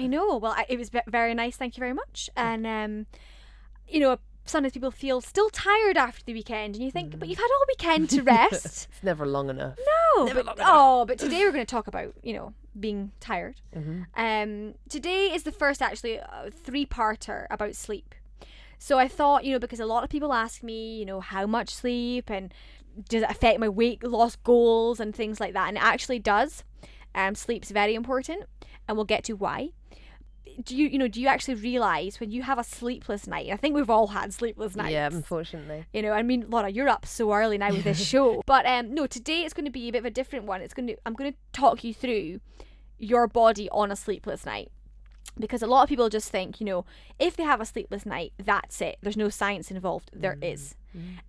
I know. Well, it was very nice. Thank you very much. And, sometimes people feel still tired after the weekend, and you think, but you've had all weekend to rest. It's never long enough. No. But today we're going to talk about, being tired. Today is the first, actually, three-parter about sleep. So I thought, because a lot of people ask me, how much sleep and does it affect my weight loss goals and things like that. And it actually does. Sleep's very important, and we'll get to why. Do you actually realise when you have a sleepless night? I think we've all had sleepless nights. Yeah, unfortunately. Laura, you're up so early now with this show. But no, today it's going to be a bit of a different one. I'm going to talk you through your body on a sleepless night. Because a lot of people just think, if they have a sleepless night, that's it. There's no science involved. There is.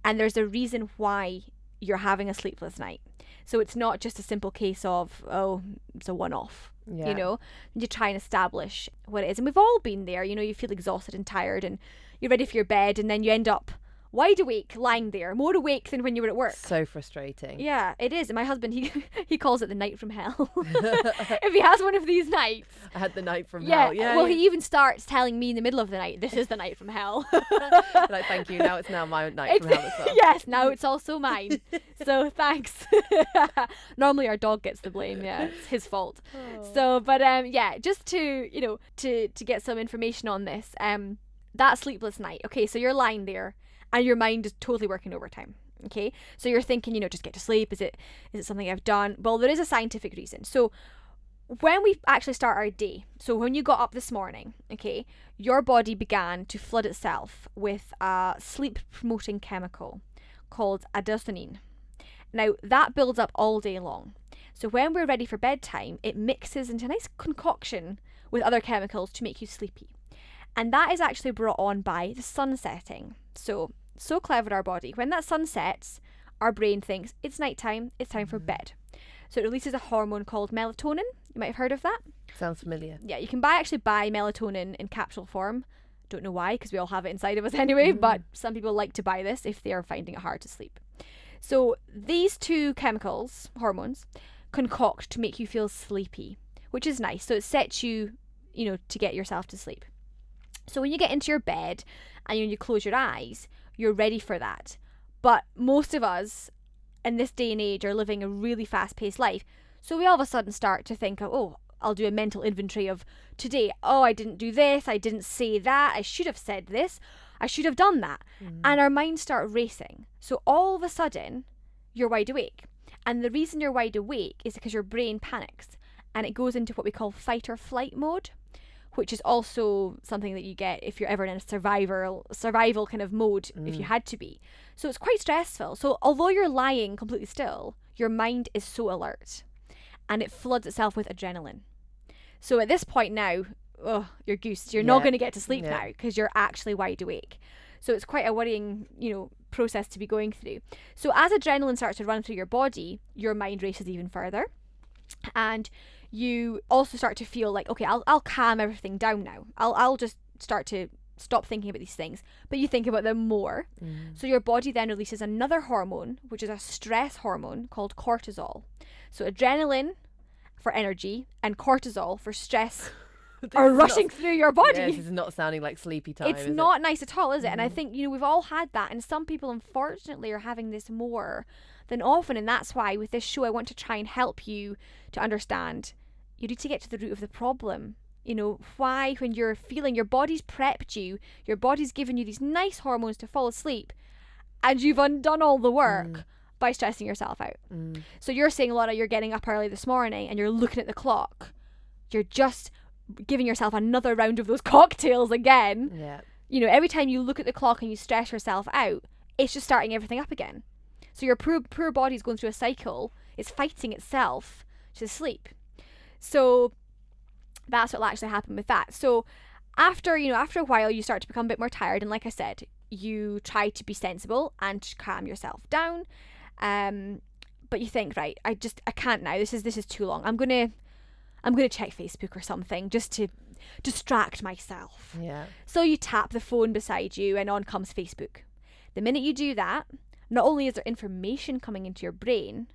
And there's a reason why you're having a sleepless night. So it's not just a simple case of, it's a one-off. You try and establish what it is. And we've all been there. You feel exhausted and tired and you're ready for your bed, and then you end up wide awake, lying there, more awake than when you were at work. So frustrating. Yeah, it is. And my husband, he calls it the night from hell. If he has one of these nights. I had the night from hell. Yeah. Well, he even starts telling me in the middle of the night, this is the night from hell. Like, thank you. Now it's my night from hell as well. Yes, now it's also mine. So thanks. Normally our dog gets the blame. Yeah, it's his fault. So, but just to, to get some information on this, that sleepless night. Okay, so you're lying there, and your mind is totally working overtime. Okay, so you're thinking, just get to sleep. Is it something I've done? Well, there is a scientific reason. So when we actually start our day, so when you got up this morning, okay, your body began to flood itself with a sleep promoting chemical called adenosine. Now that builds up all day long. So when we're ready for bedtime, it mixes into a nice concoction with other chemicals to make you sleepy. And that is actually brought on by the sun setting. So clever, our body. When that sun sets, our brain thinks it's nighttime, it's time for bed. So it releases a hormone called melatonin. You might have heard of that. Sounds familiar. Yeah, you can actually buy melatonin in capsule form. Don't know why, because we all have it inside of us anyway, but some people like to buy this if they are finding it hard to sleep. So these two chemicals, hormones, concoct to make you feel sleepy, which is nice. So it sets you, to get yourself to sleep. So when you get into your bed and you close your eyes, you're ready for that. But most of us in this day and age are living a really fast-paced life. So we all of a sudden start to think of, I'll do a mental inventory of today. I didn't do this. I didn't say that. I should have said this. I should have done that. And our minds start racing. So all of a sudden, you're wide awake. And the reason you're wide awake is because your brain panics and it goes into what we call fight or flight mode, which is also something that you get if you're ever in a survival kind of mode, if you had to be. So it's quite stressful. So although you're lying completely still, your mind is so alert and it floods itself with adrenaline. So at this point now, you're goosed. You're not going to get to sleep now because you're actually wide awake. So it's quite a worrying, process to be going through. So as adrenaline starts to run through your body, your mind races even further. And you also start to feel like, okay, I'll calm everything down now. I'll just start to stop thinking about these things. But you think about them more. So your body then releases another hormone, which is a stress hormone called cortisol. So adrenaline for energy and cortisol for stress are rushing through your body. Yeah, this is not sounding like sleepy time. It's not nice at all, is it? And I think, we've all had that. And some people, unfortunately, are having this more than often. And that's why with this show, I want to try and help you to understand you need to get to the root of the problem. Why, when you're feeling your body's prepped you, your body's given you these nice hormones to fall asleep, and you've undone all the work by stressing yourself out. So you're saying, Laura, you're getting up early this morning and you're looking at the clock. You're just giving yourself another round of those cocktails again. Yeah. Every time you look at the clock and you stress yourself out, it's just starting everything up again. So your poor body's going through a cycle. It's fighting itself to sleep. So that's what will actually happen with that. So after a while, you start to become a bit more tired. And like I said, you try to be sensible and calm yourself down. But you think, right, I can't now. This is too long. I'm gonna check Facebook or something just to distract myself. Yeah. So you tap the phone beside you and on comes Facebook. The minute you do that, not only is there information coming into your brain,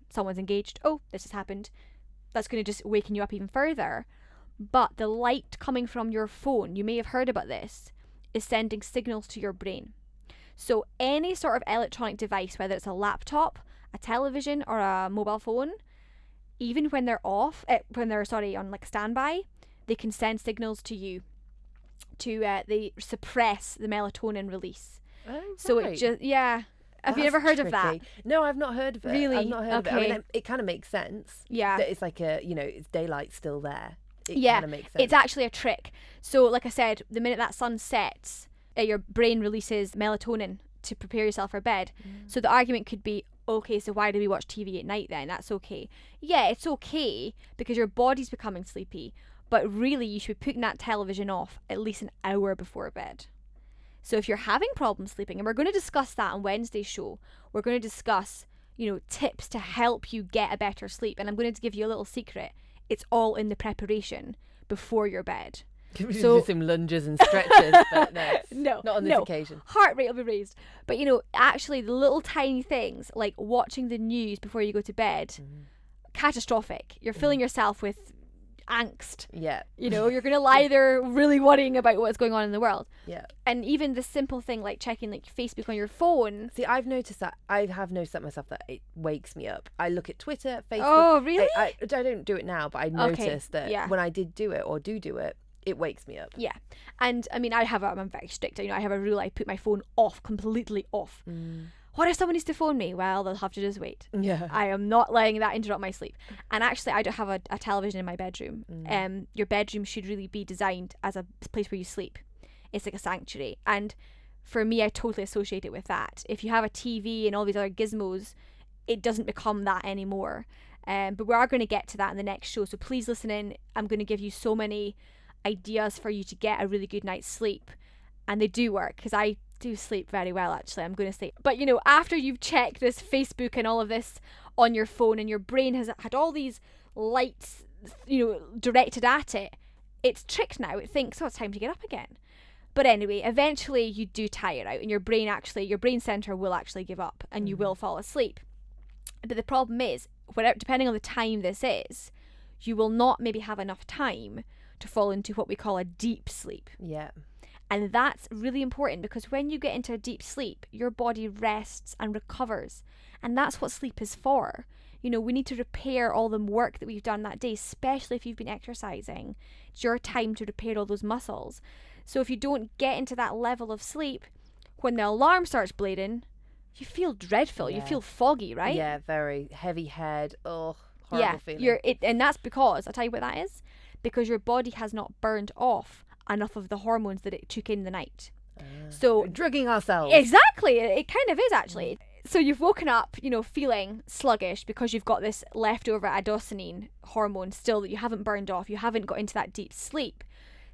someone's engaged, this has happened, that's going to just waken you up even further, But the light coming from your phone, you may have heard about this, is sending signals to your brain. So any sort of electronic device, whether it's a laptop, a television, or a mobile phone, even when they're on like standby, they can send signals to you to they suppress the melatonin release. Oh, right. So it just Have you ever heard of that? No, I've not heard of it. Really? I've not heard of it. I mean, it kind of makes sense. Yeah. That it's like it's daylight still there. It kind of makes sense. It's actually a trick. So like I said, the minute that sun sets, your brain releases melatonin to prepare yourself for bed. So the argument could be, okay, so why do we watch TV at night then? That's okay. Yeah, it's okay because your body's becoming sleepy, but really you should be putting that television off at least an hour before bed. So if you're having problems sleeping, and we're going to discuss that on Wednesday's show, we're going to discuss, tips to help you get a better sleep. And I'm going to give you a little secret. It's all in the preparation before your bed. So some lunges and stretches, but no, not on this occasion. Heart rate will be raised. But actually the little tiny things like watching the news before you go to bed, catastrophic. You're filling yourself with angst. Yeah. You're going to lie there really worrying about what's going on in the world. Yeah. And even the simple thing like checking like Facebook on your phone. See, I've noticed that. I have noticed that myself, that it wakes me up. I look at Twitter, Facebook. Oh, really? I don't do it now, but I noticed that when I did do it or do it, it wakes me up. Yeah. And I mean, I'm very strict. I have a rule. I put my phone off, completely off. What if someone needs to phone me? Well, they'll have to just wait. Yeah. I am not letting that interrupt my sleep. And actually, I don't have a television in my bedroom. Your bedroom should really be designed as a place where you sleep. It's like a sanctuary. And for me, I totally associate it with that. If you have a TV and all these other gizmos, it doesn't become that anymore. But we are going to get to that in the next show. So please listen in. I'm going to give you so many ideas for you to get a really good night's sleep. And they do work, because I do sleep very well, actually, I'm going to say. But after you've checked this Facebook and all of this on your phone, and your brain has had all these lights directed at it, it's tricked now. It thinks, it's time to get up again. But anyway, eventually you do tire out, and your brain center will actually give up, and you will fall asleep. But the problem is, depending on the time this is, you will not maybe have enough time to fall into what we call a deep sleep. Yeah. And that's really important, because when you get into a deep sleep, your body rests and recovers. And that's what sleep is for. We need to repair all the work that we've done that day, especially if you've been exercising. It's your time to repair all those muscles. So if you don't get into that level of sleep, when the alarm starts blaring, you feel dreadful. Yeah. You feel foggy, right? Yeah, very heavy head. Oh, horrible feeling. And that's because, I'll tell you what that is, because your body has not burned off enough of the hormones that it took in the night. So we're drugging ourselves. Exactly. It kind of is, actually. So you've woken up, feeling sluggish because you've got this leftover adenosine hormone still that you haven't burned off. You haven't got into that deep sleep.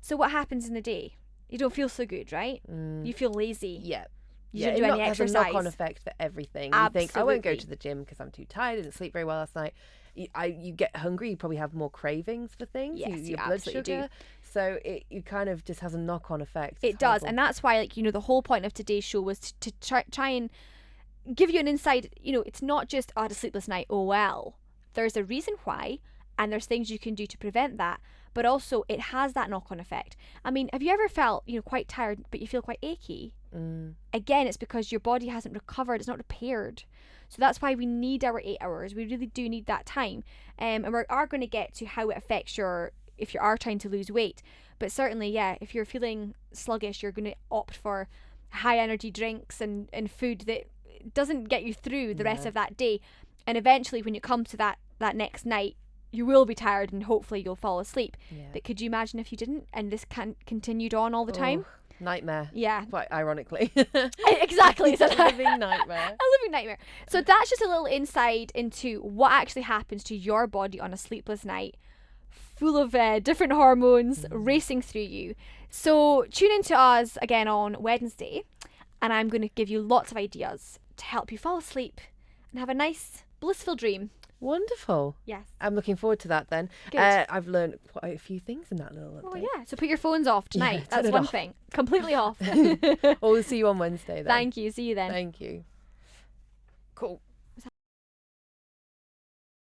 So what happens in the day? You don't feel so good, right? You feel lazy. Yeah. You don't do any exercise. There's a knock-on effect for everything. Absolutely. You think, I won't go to the gym because I'm too tired, I didn't sleep very well last night. You get hungry, you probably have more cravings for things. Yes, you blood absolutely sugar. do. So it kind of just has a knock-on effect. It does, and that's why, the whole point of today's show was to try and give you an insight. It's not just, I had a sleepless night, oh well. There's a reason why, and there's things you can do to prevent that, but also it has that knock-on effect. I mean, have you ever felt, quite tired, but you feel quite achy? Again, it's because your body hasn't recovered, it's not repaired. So that's why we need our 8 hours. We really do need that time. And we are going to get to how it affects if you are trying to lose weight. But certainly, if you're feeling sluggish, you're going to opt for high energy drinks and food that doesn't get you through the rest of that day. And eventually, when you come to that next night, you will be tired and hopefully you'll fall asleep. Yeah. But could you imagine if you didn't and this continued on all the time? Nightmare. Yeah. Quite ironically. Exactly. It's a living nightmare. A living nightmare. So that's just a little insight into what actually happens to your body on a sleepless night, full of different hormones racing through you. So tune in to us again on Wednesday, and I'm going to give you lots of ideas to help you fall asleep and have a nice, blissful dream. Wonderful. Yes. I'm looking forward to that then. Good. I've learned quite a few things in that little update. Oh yeah, so put your phones off tonight. That's one thing. Completely off. Well, we'll see you on Wednesday then. Thank you. See you then. Thank you. Cool.